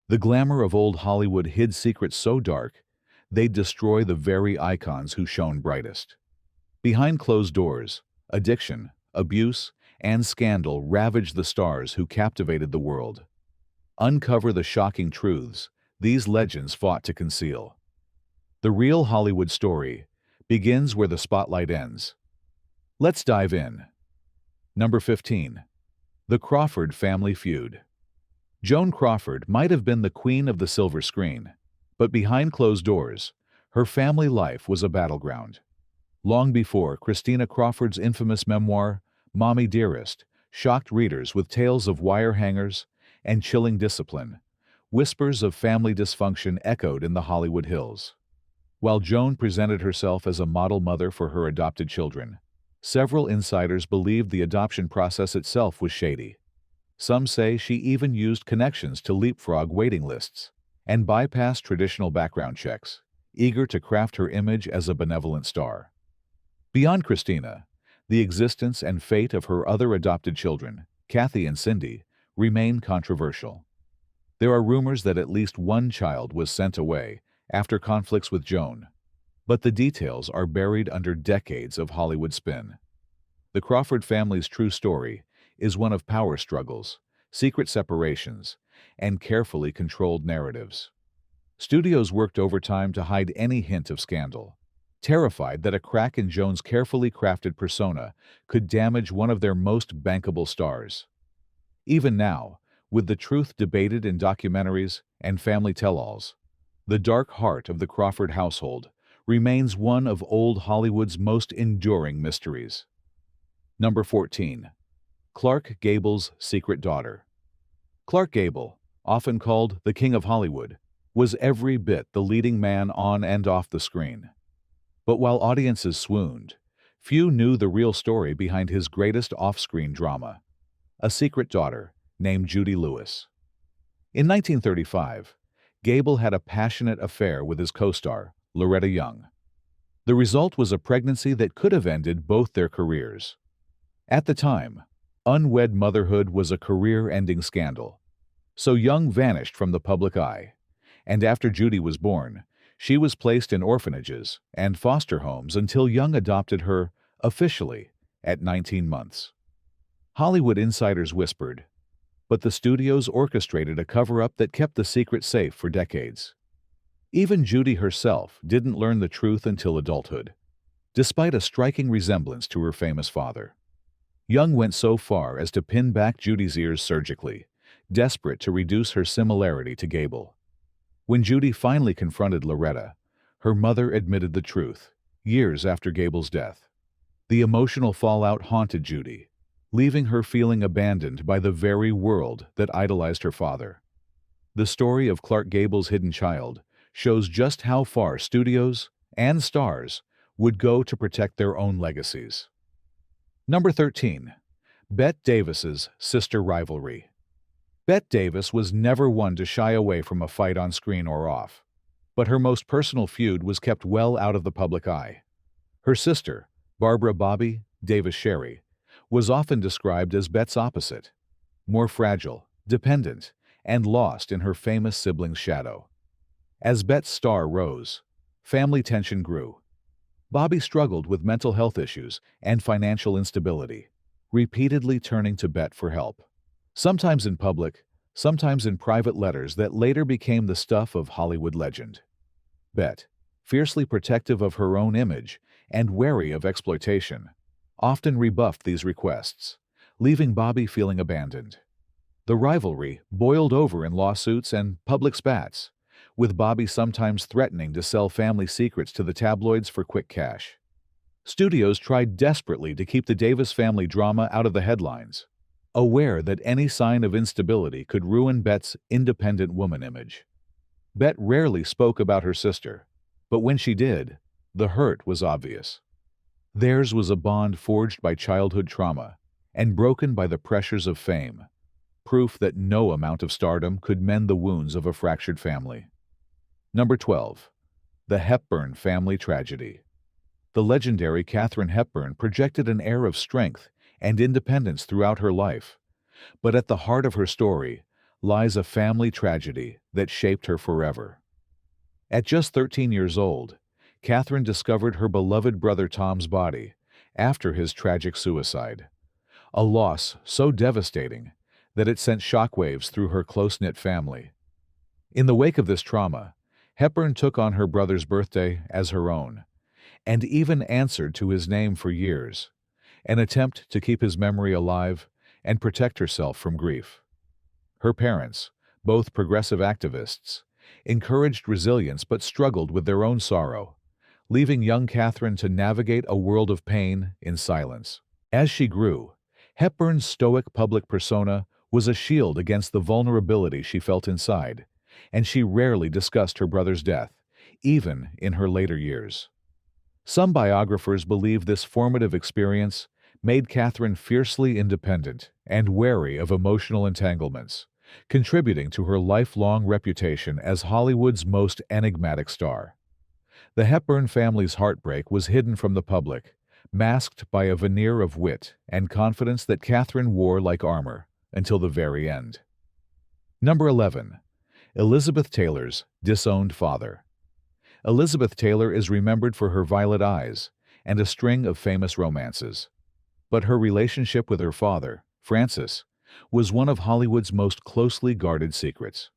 The glamour of old Hollywood hid secrets so dark, they'd destroy the very icons who shone brightest. Behind closed doors, addiction, abuse, and scandal ravaged the stars who captivated the world. Uncover the shocking truths these legends fought to conceal. The real Hollywood story begins where the spotlight ends. Let's dive in. Number 15. The Crawford Family Feud. Joan Crawford might have been the queen of the silver screen, but behind closed doors, her family life was a battleground. Long before Christina Crawford's infamous memoir, Mommy Dearest, shocked readers with tales of wire hangers and chilling discipline, whispers of family dysfunction echoed in the Hollywood Hills. While Joan presented herself as a model mother for her adopted children, several insiders believed the adoption process itself was shady. Some say she even used connections to leapfrog waiting lists and bypass traditional background checks, eager to craft her image as a benevolent star. Beyond Christina, the existence and fate of her other adopted children, Kathy and Cindy, remain controversial. There are rumors that at least one child was sent away after conflicts with Joan, but the details are buried under decades of Hollywood spin. The Crawford family's true story is one of power struggles, secret separations, and carefully controlled narratives. Studios worked overtime to hide any hint of scandal, terrified that a crack in Joan's carefully crafted persona could damage one of their most bankable stars. Even now, with the truth debated in documentaries and family tell-alls, the dark heart of the Crawford household remains one of old Hollywood's most enduring mysteries. Number 14. Clark Gable's secret daughter. Clark Gable, often called the King of Hollywood, was every bit the leading man on and off the screen. But while audiences swooned, few knew the real story behind his greatest off-screen drama, a secret daughter named Judy Lewis. In 1935, Gable had a passionate affair with his co-star, Loretta Young. The result was a pregnancy that could have ended both their careers. At the time, unwed motherhood was a career-ending scandal, so Young vanished from the public eye, and after Judy was born, she was placed in orphanages and foster homes until Young adopted her officially at 19 months. Hollywood insiders whispered, but the studios orchestrated a cover-up that kept the secret safe for decades. Even Judy herself didn't learn the truth until adulthood, despite a striking resemblance to her famous father. Young went so far as to pin back Judy's ears surgically, desperate to reduce her similarity to Gable. When Judy finally confronted Loretta, her mother admitted the truth, years after Gable's death. The emotional fallout haunted Judy, leaving her feeling abandoned by the very world that idolized her father. The story of Clark Gable's hidden child shows just how far studios and stars would go to protect their own legacies. Number 13. Bette Davis's sister rivalry. Bette Davis was never one to shy away from a fight on screen or off, but her most personal feud was kept well out of the public eye. Her sister, Barbara Bobby Davis Sherry, was often described as Bette's opposite, more fragile, dependent, and lost in her famous sibling's shadow. As Bette's star rose, family tension grew. Bobby struggled with mental health issues and financial instability, repeatedly turning to Bette for help. Sometimes in public, sometimes in private letters that later became the stuff of Hollywood legend. Bette, fiercely protective of her own image and wary of exploitation, often rebuffed these requests, leaving Bobby feeling abandoned. The rivalry boiled over in lawsuits and public spats, with Bobby sometimes threatening to sell family secrets to the tabloids for quick cash. Studios tried desperately to keep the Davis family drama out of the headlines, aware that any sign of instability could ruin Bette's independent woman image. Bette rarely spoke about her sister, but when she did, the hurt was obvious. Theirs was a bond forged by childhood trauma and broken by the pressures of fame, proof that no amount of stardom could mend the wounds of a fractured family. Number 12. The Heepburn family tragedy. The legendary Katharine Hepburn projected an air of strength and independence throughout her life, but at the heart of her story lies a family tragedy that shaped her forever. At just 13 years old, Catherine discovered her beloved brother Tom's body after his tragic suicide, a loss so devastating that it sent shockwaves through her close-knit family. In the wake of this trauma, Hepburn took on her brother's birthday as her own, and even answered to his name for years, an attempt to keep his memory alive and protect herself from grief. Her parents, both progressive activists, encouraged resilience but struggled with their own sorrow, leaving young Catherine to navigate a world of pain in silence. As she grew, Hepburn's stoic public persona was a shield against the vulnerability she felt inside, and she rarely discussed her brother's death, even in her later years. Some biographers believe this formative experience made Catherine fiercely independent and wary of emotional entanglements, contributing to her lifelong reputation as Hollywood's most enigmatic star. The Hepburn family's heartbreak was hidden from the public, masked by a veneer of wit and confidence that Catherine wore like armor until the very end. Number 11. Elizabeth Taylor's disowned father. Elizabeth Taylor is remembered for her violet eyes and a string of famous romances. But her relationship with her father, Francis, was one of Hollywood's most closely guarded secrets.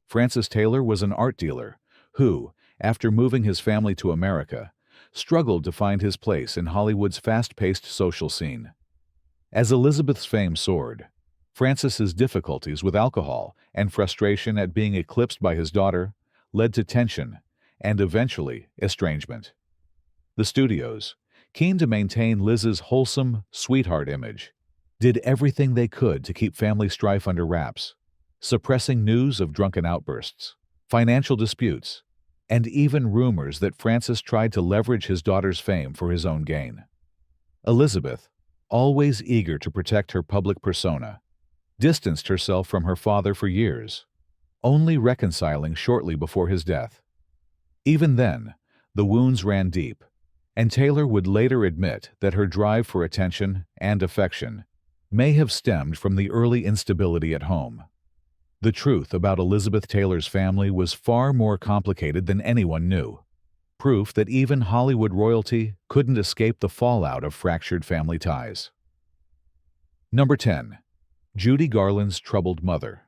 Francis Taylor was an art dealer who, after moving his family to America, struggled to find his place in Hollywood's fast-paced social scene. As Elizabeth's fame soared, Francis's difficulties with alcohol and frustration at being eclipsed by his daughter led to tension and eventually estrangement. The studios, keen to maintain Liz's wholesome, sweetheart image, did everything they could to keep family strife under wraps, suppressing news of drunken outbursts, financial disputes, and even rumors that Francis tried to leverage his daughter's fame for his own gain. Elizabeth, always eager to protect her public persona, distanced herself from her father for years, only reconciling shortly before his death. Even then, the wounds ran deep, and Taylor would later admit that her drive for attention and affection may have stemmed from the early instability at home. The truth about Elizabeth Taylor's family was far more complicated than anyone knew, proof that even Hollywood royalty couldn't escape the fallout of fractured family ties. Number 10. Judy Garland's troubled mother.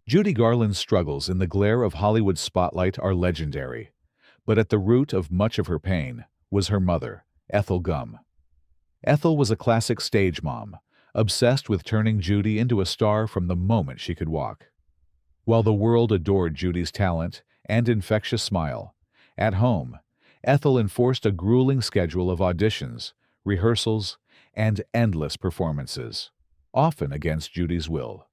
Judy Garland's struggles in the glare of Hollywood's spotlight are legendary, but at the root of much of her pain was her mother, Ethel Gum. Ethel was a classic stage mom, obsessed with turning Judy into a star from the moment she could walk. While the world adored Judy's talent and infectious smile, at home, Ethel enforced a grueling schedule of auditions, rehearsals, and endless performances, often against Judy's will.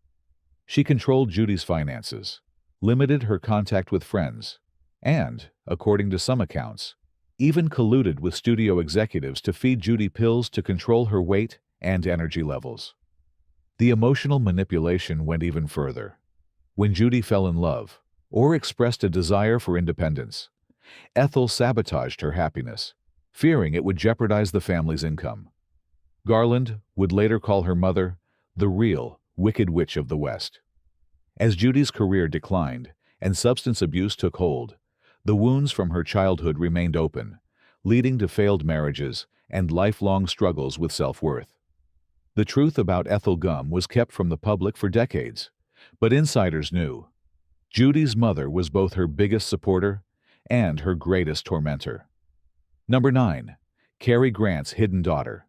She controlled Judy's finances, limited her contact with friends, and, according to some accounts, even colluded with studio executives to feed Judy pills to control her weight and energy levels. The emotional manipulation went even further. When Judy fell in love, or expressed a desire for independence, Ethel sabotaged her happiness, fearing it would jeopardize the family's income. Garland would later call her mother the real Wicked Witch of the West. As Judy's career declined and substance abuse took hold, the wounds from her childhood remained open, leading to failed marriages and lifelong struggles with self-worth. The truth about Ethel Gum was kept from the public for decades, but insiders knew. Judy's mother was both her biggest supporter and her greatest tormentor. Number 9. Cary Grant's hidden daughter.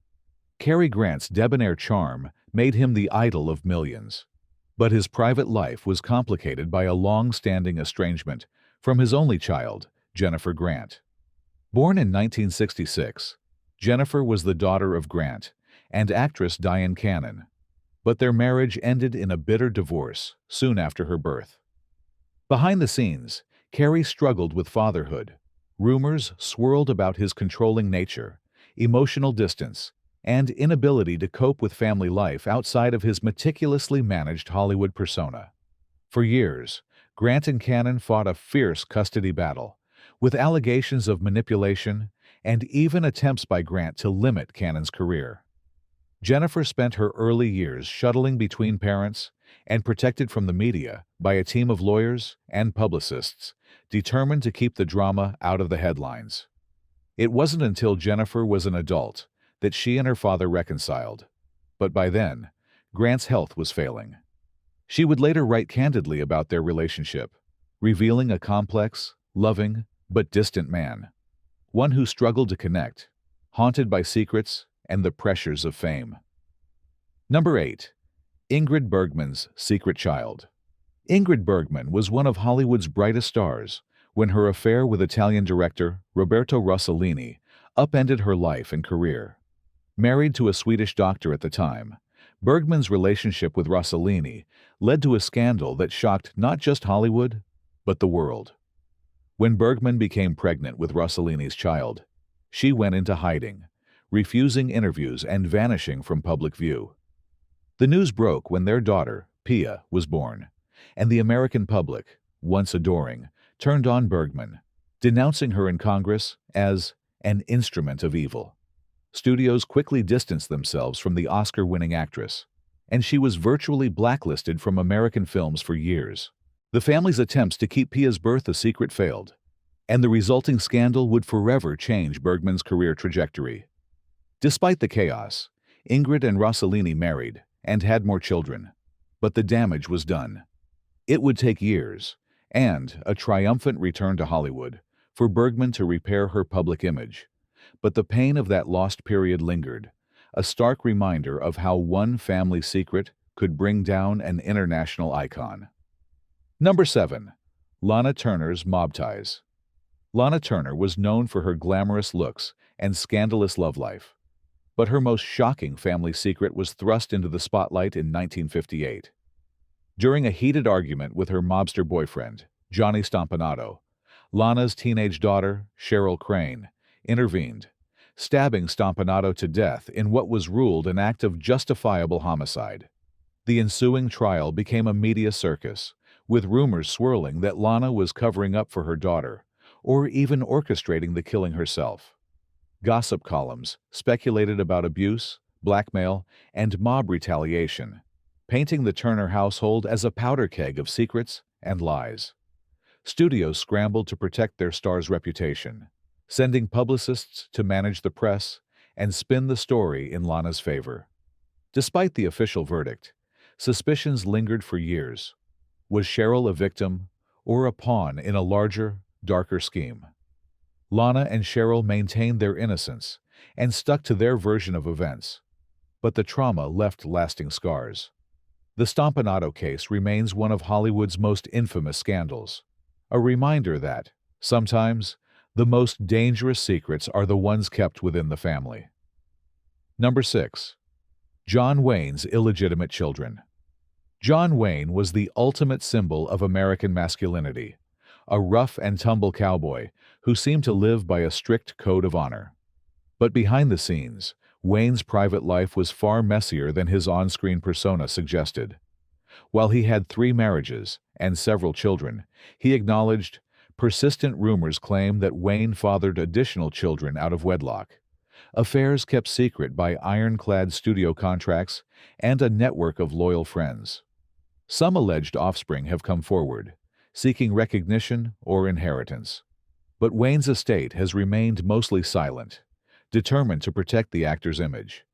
Cary Grant's debonair charm made him the idol of millions, but his private life was complicated by a long-standing estrangement from his only child, Jennifer Grant. Born in 1966, Jennifer was the daughter of Grant and actress Diane Cannon, but their marriage ended in a bitter divorce soon after her birth. Behind the scenes, Cary struggled with fatherhood. Rumors swirled about his controlling nature, emotional distance, and inability to cope with family life outside of his meticulously managed Hollywood persona. For years, Grant and Cannon fought a fierce custody battle, with allegations of manipulation and even attempts by Grant to limit Cannon's career. Jennifer spent her early years shuttling between parents and protected from the media by a team of lawyers and publicists determined to keep the drama out of the headlines. It wasn't until Jennifer was an adult that she and her father reconciled, but by then, Grant's health was failing. She would later write candidly about their relationship, revealing a complex, loving, but distant man, one who struggled to connect, haunted by secrets and the pressures of fame. Number 8. Ingrid Bergman's secret child. Ingrid Bergman was one of Hollywood's brightest stars when her affair with Italian director Roberto Rossellini upended her life and career. Married to a Swedish doctor at the time, Bergman's relationship with Rossellini led to a scandal that shocked not just Hollywood, but the world. When Bergman became pregnant with Rossellini's child, she went into hiding, refusing interviews and vanishing from public view. The news broke when their daughter, Pia, was born, and the American public, once adoring, turned on Bergman, denouncing her in Congress as an instrument of evil. Studios quickly distanced themselves from the Oscar-winning actress, and she was virtually blacklisted from American films for years. The family's attempts to keep Pia's birth a secret failed, and the resulting scandal would forever change Bergman's career trajectory. Despite the chaos, Ingrid and Rossellini married and had more children, but the damage was done. It would take years, and a triumphant return to Hollywood, for Bergman to repair her public image. But the pain of that lost period lingered, a stark reminder of how one family secret could bring down an international icon. Number 7. Lana Turner's mob ties. Lana Turner was known for her glamorous looks and scandalous love life, but her most shocking family secret was thrust into the spotlight in 1958. During a heated argument with her mobster boyfriend, Johnny Stompanato, Lana's teenage daughter, Cheryl Crane, intervened, stabbing Stompanato to death in what was ruled an act of justifiable homicide. The ensuing trial became a media circus, with rumors swirling that Lana was covering up for her daughter, or even orchestrating the killing herself. Gossip columns speculated about abuse, blackmail, and mob retaliation, painting the Turner household as a powder keg of secrets and lies. Studios scrambled to protect their star's reputation, sending publicists to manage the press and spin the story in Lana's favor. Despite the official verdict, suspicions lingered for years. Was Cheryl a victim or a pawn in a larger, darker scheme? Lana and Cheryl maintained their innocence and stuck to their version of events, but the trauma left lasting scars. The Stompanato case remains one of Hollywood's most infamous scandals, a reminder that, sometimes, the most dangerous secrets are the ones kept within the family. Number 6. John Wayne's illegitimate children. John Wayne was the ultimate symbol of American masculinity, a rough-and-tumble cowboy who seemed to live by a strict code of honor. But behind the scenes, Wayne's private life was far messier than his on-screen persona suggested. While he had 3 marriages and several children, he acknowledged persistent rumors claim that Wayne fathered additional children out of wedlock. Affairs kept secret by ironclad studio contracts and a network of loyal friends. Some alleged offspring have come forward, seeking recognition or inheritance. But Wayne's estate has remained mostly silent, determined to protect the actor's image.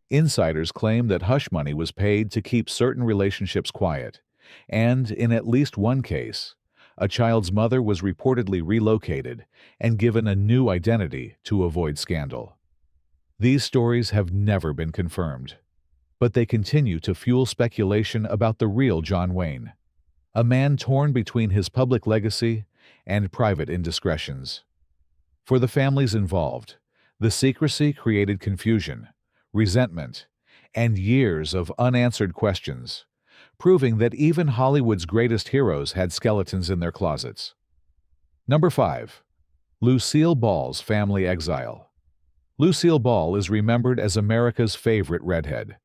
Insiders claim that hush money was paid to keep certain relationships quiet, and in at least one case, a child's mother was reportedly relocated and given a new identity to avoid scandal. These stories have never been confirmed, but they continue to fuel speculation about the real John Wayne, a man torn between his public legacy and private indiscretions. For the families involved, the secrecy created confusion, resentment, and years of unanswered questions, proving that even Hollywood's greatest heroes had skeletons in their closets. Number 5. Lucille Ball's family exile. Lucille Ball is remembered as America's favorite redhead,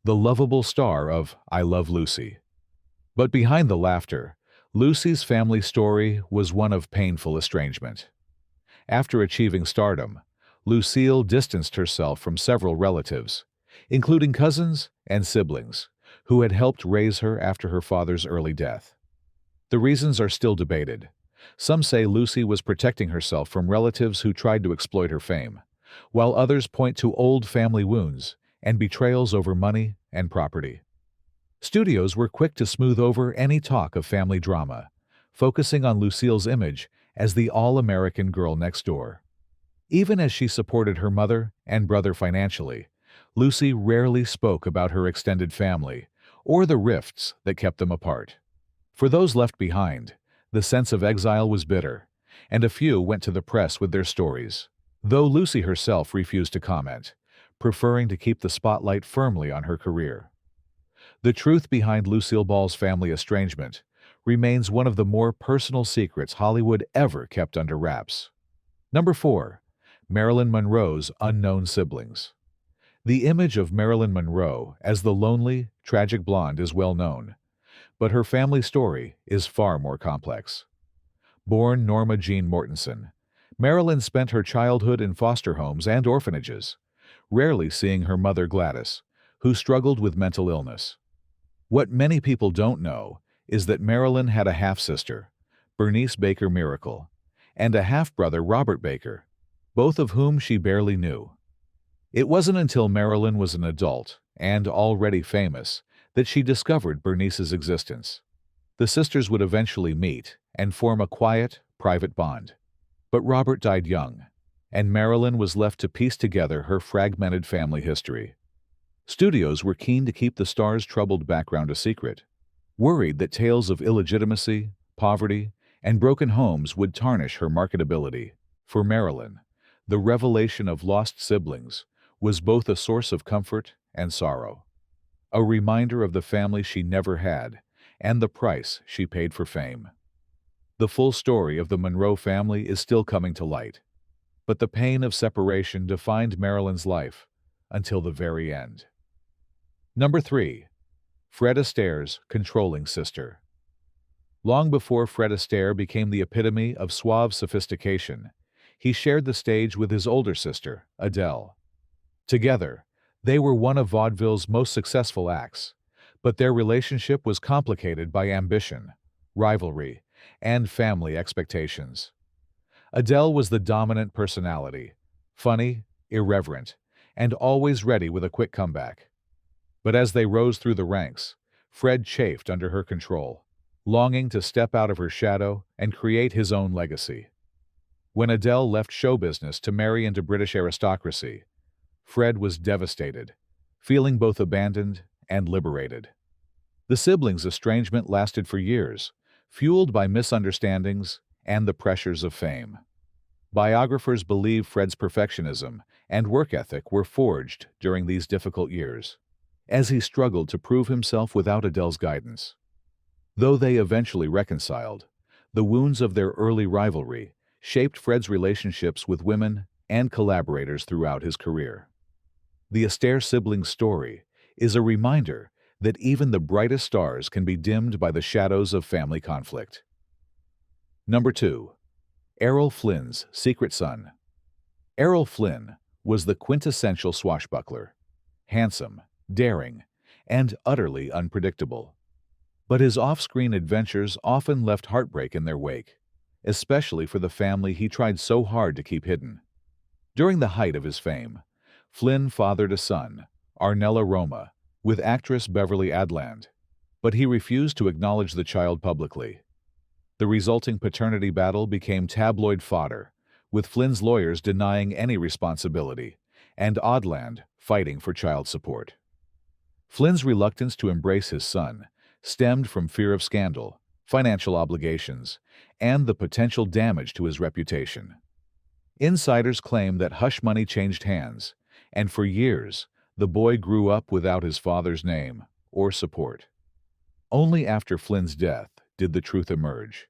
the lovable star of I Love Lucy. But behind the laughter, Lucy's family story was one of painful estrangement. After achieving stardom, Lucille distanced herself from several relatives, including cousins and siblings, who had helped raise her after her father's early death. The reasons are still debated. Some say Lucy was protecting herself from relatives who tried to exploit her fame, while others point to old family wounds and betrayals over money and property. Studios were quick to smooth over any talk of family drama, focusing on Lucille's image as the all-American girl next door. Even as she supported her mother and brother financially, Lucy rarely spoke about her extended family or the rifts that kept them apart. For those left behind, the sense of exile was bitter, and a few went to the press with their stories, though Lucy herself refused to comment, preferring to keep the spotlight firmly on her career. The truth behind Lucille Ball's family estrangement remains one of the more personal secrets Hollywood ever kept under wraps. Number 4. Marilyn Monroe's unknown siblings. The image of Marilyn Monroe as the lonely, tragic blonde is well known, but her family story is far more complex. Born Norma Jean Mortensen, Marilyn spent her childhood in foster homes and orphanages, rarely seeing her mother Gladys, who struggled with mental illness. What many people don't know is that Marilyn had a half-sister, Bernice Baker Miracle, and a half-brother Robert Baker, both of whom she barely knew. It wasn't until Marilyn was an adult and already famous that she discovered Bernice's existence. The sisters would eventually meet and form a quiet, private bond. But Robert died young, and Marilyn was left to piece together her fragmented family history. Studios were keen to keep the star's troubled background a secret, worried that tales of illegitimacy, poverty, and broken homes would tarnish her marketability. For Marilyn, the revelation of lost siblings was both a source of comfort and sorrow, a reminder of the family she never had and the price she paid for fame. The full story of the Monroe family is still coming to light, but the pain of separation defined Marilyn's life until the very end. Number 3. Fred Estairs' controlling sister. Long before Fred Astaire became the epitome of suave sophistication, he shared the stage with his older sister, Adele. Together, they were one of vaudeville's most successful acts, but their relationship was complicated by ambition, rivalry, and family expectations. Adele was the dominant personality, funny, irreverent, and always ready with a quick comeback. But as they rose through the ranks, Fred chafed under her control, longing to step out of her shadow and create his own legacy. When Adele left show business to marry into British aristocracy, Fred was devastated, feeling both abandoned and liberated. The siblings' estrangement lasted for years, fueled by misunderstandings and the pressures of fame. Biographers believe Fred's perfectionism and work ethic were forged during these difficult years, as he struggled to prove himself without Adele's guidance. Though they eventually reconciled, the wounds of their early rivalry shaped Fred's relationships with women and collaborators throughout his career. The Astaire siblings' story is a reminder that even the brightest stars can be dimmed by the shadows of family conflict. Number 2. Errol Flynn's secret son. Errol Flynn was the quintessential swashbuckler, handsome, daring, and utterly unpredictable. But his off-screen adventures often left heartbreak in their wake, especially for the family he tried so hard to keep hidden. During the height of his fame, Flynn fathered a son, Arnella Roma, with actress Beverly Adland, but he refused to acknowledge the child publicly. The resulting paternity battle became tabloid fodder, with Flynn's lawyers denying any responsibility and Adland fighting for child support. Flynn's reluctance to embrace his son stemmed from fear of scandal, financial obligations, and the potential damage to his reputation. Insiders claim that hush money changed hands, and for years, the boy grew up without his father's name or support. Only after Flynn's death did the truth emerge,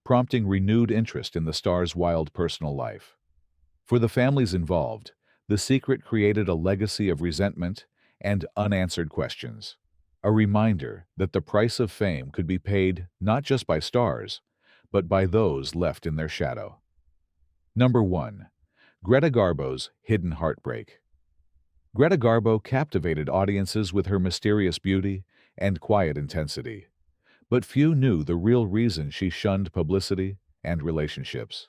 prompting renewed interest in the star's wild personal life. For the families involved, the secret created a legacy of resentment and unanswered questions, a reminder that the price of fame could be paid not just by stars, but by those left in their shadow. Number 1. Greta Garbos' hidden heartbreak. Greta Garbo captivated audiences with her mysterious beauty and quiet intensity. But few knew the real reason she shunned publicity and relationships.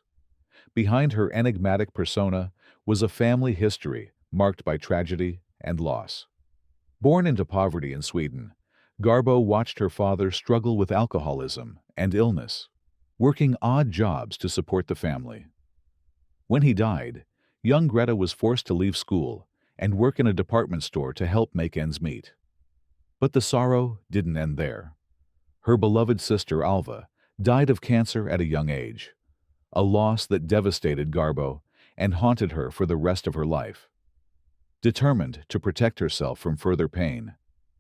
Behind her enigmatic persona was a family history marked by tragedy and loss. Born into poverty in Sweden, Garbo watched her father struggle with alcoholism and illness, working odd jobs to support the family. When he died, young Greta was forced to leave school and work in a department store to help make ends meet. But the sorrow didn't end there. Her beloved sister Alva died of cancer at a young age, a loss that devastated Garbo and haunted her for the rest of her life. Determined to protect herself from further pain,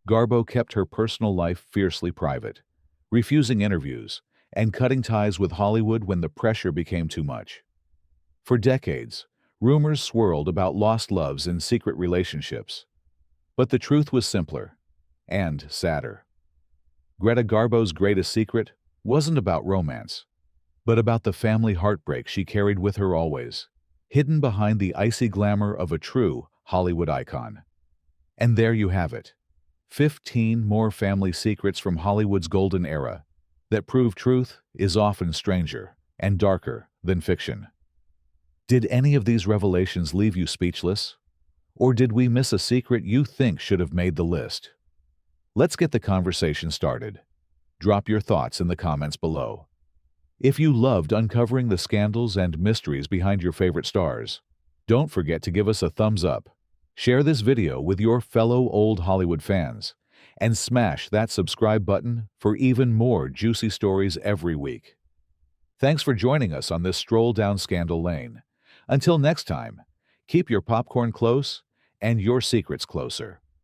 Garbo kept her personal life fiercely private, refusing interviews and cutting ties with Hollywood when the pressure became too much. For decades, rumors swirled about lost loves and secret relationships. But the truth was simpler and sadder. Greta Garbo's greatest secret wasn't about romance, but about the family heartbreak she carried with her always, hidden behind the icy glamour of a true Hollywood icon. And there you have it, 15 more family secrets from Hollywood's golden era that prove truth is often stranger and darker than fiction. Did any of these revelations leave you speechless? Or did we miss a secret you think should have made the list? Let's get the conversation started. Drop your thoughts in the comments below. If you loved uncovering the scandals and mysteries behind your favorite stars, don't forget to give us a thumbs up, share this video with your fellow old Hollywood fans, and smash that subscribe button for even more juicy stories every week. Thanks for joining us on this stroll down scandal lane. Until next time, keep your popcorn close and your secrets closer.